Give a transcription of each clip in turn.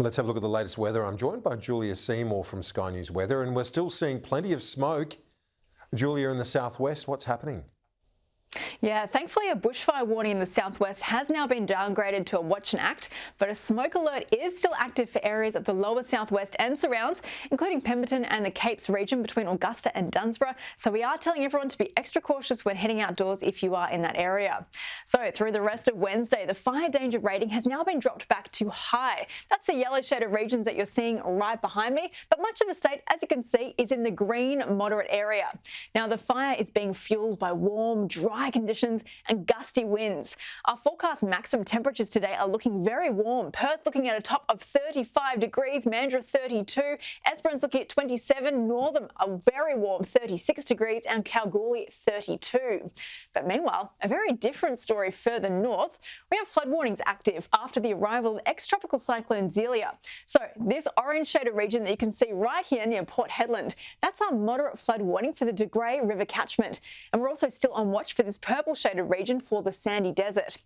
Let's have a look at the latest weather. I'm joined by Julia Seymour from Sky News Weather, and we're still seeing plenty of smoke. Julia, in the southwest, what's happening? Yeah, thankfully a bushfire warning in the southwest has now been downgraded to a watch and act, but a smoke alert is still active for areas of the lower southwest and surrounds, including Pemberton and the Capes region between Augusta and Dunsborough. So we are telling everyone to be extra cautious when heading outdoors if you are in that area. So through the rest of Wednesday, the fire danger rating has now been dropped back to high. That's the yellow shaded regions that you're seeing right behind me, but much of the state, as you can see, is in the green moderate area. Now the fire is being fueled by warm, dry conditions and gusty winds. Our forecast maximum temperatures today are looking very warm. Perth looking at a top of 35 degrees, Mandurah 32, Esperance looking at 27, Northam a very warm 36 degrees and Kalgoorlie 32. But meanwhile, a very different story further north. We have flood warnings active after the arrival of ex-tropical cyclone Zelia. So this orange shaded region that you can see right here near Port Hedland, that's our moderate flood warning for the De Grey River catchment. And we're also still on watch for this purple shaded region for the sandy desert.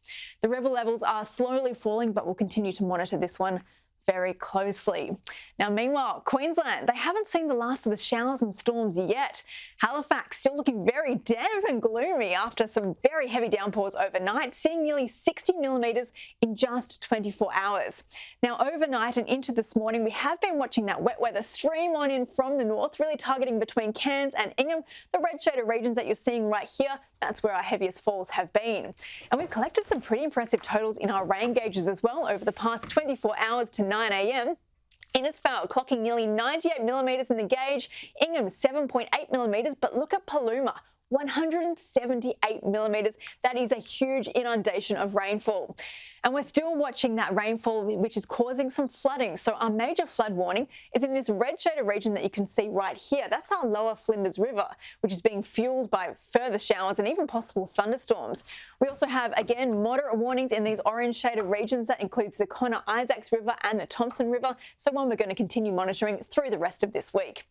The river levels are slowly falling, but we'll continue to monitor this one very closely. Now, meanwhile, Queensland, they haven't seen the last of the showers and storms yet. Halifax still looking very damp and gloomy after some very heavy downpours overnight, seeing nearly 60 millimetres in just 24 hours. Now, overnight and into this morning, we have been watching that wet weather stream on in from the north, really targeting between Cairns and Ingham, the red shaded regions that you're seeing right here. That's where our heaviest falls have been. And we've collected some pretty impressive totals in our rain gauges as well over the past 24 hours to 9 a.m. Innisfail clocking nearly 98 millimetres in the gauge, Ingham 7.8 millimetres, but look at Paluma, 178 millimetres. That is a huge inundation of rainfall. And we're still watching that rainfall, which is causing some flooding. So our major flood warning is in this red shaded region that you can see right here. That's our lower Flinders River, which is being fueled by further showers and even possible thunderstorms. We also have, again, moderate warnings in these orange shaded regions. That includes the Connor Isaacs River and the Thompson River. So one we're going to continue monitoring through the rest of this week.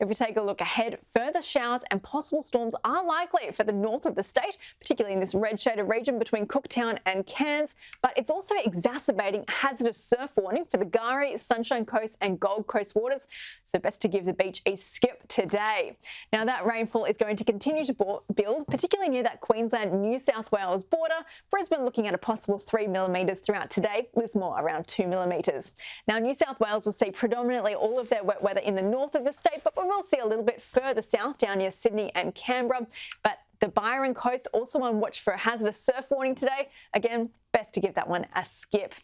If we take a look ahead, further showers and possible storms are likely for the north of the state, particularly in this red shaded region between Cooktown and Cairns. But it's also exacerbating a hazardous surf warning for the Gari, Sunshine Coast and Gold Coast waters. So best to give the beach a skip today. Now that rainfall is going to continue to build, particularly near that Queensland-New South Wales border. Brisbane looking at a possible 3 millimetres throughout today, Lismore around 2 millimetres. Now New South Wales will see predominantly all of their wet weather in the north of the state, but we will see a little bit further south down near Sydney and Canberra. But the Byron Coast also on watch for a hazardous surf warning today. Again, best to give that one a skip.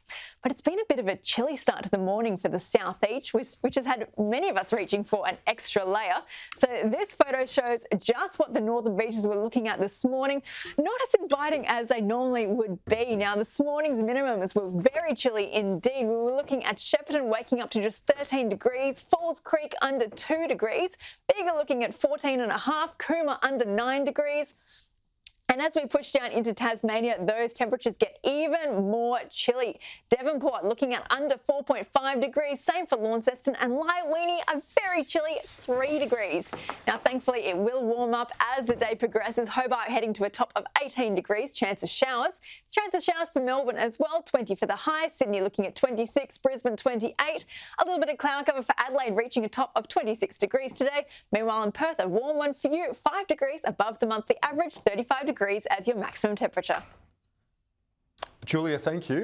But it's been a bit of a chilly start to the morning for the southeast, which has had many of us reaching for an extra layer. So this photo shows just what the northern beaches were looking at this morning. Not as inviting as they normally would be. Now, this morning's minimums were very chilly indeed. We were looking at Shepparton waking up to just 13 degrees, Falls Creek under 2 degrees, Bega looking at 14.5, Cooma under 9 degrees. And as we push down into Tasmania, those temperatures get even more chilly. Devonport looking at under 4.5 degrees, same for Launceston, and Lyweenie a very chilly 3 degrees. Now, thankfully, it will warm up as the day progresses. Hobart heading to a top of 18 degrees, chance of showers. Chance of showers for Melbourne as well, 20 for the high. Sydney looking at 26, Brisbane 28. A little bit of cloud cover for Adelaide reaching a top of 26 degrees today. Meanwhile, in Perth, a warm one for you, 5 degrees above the monthly average, 35 degrees as your maximum temperature. Julia, thank you.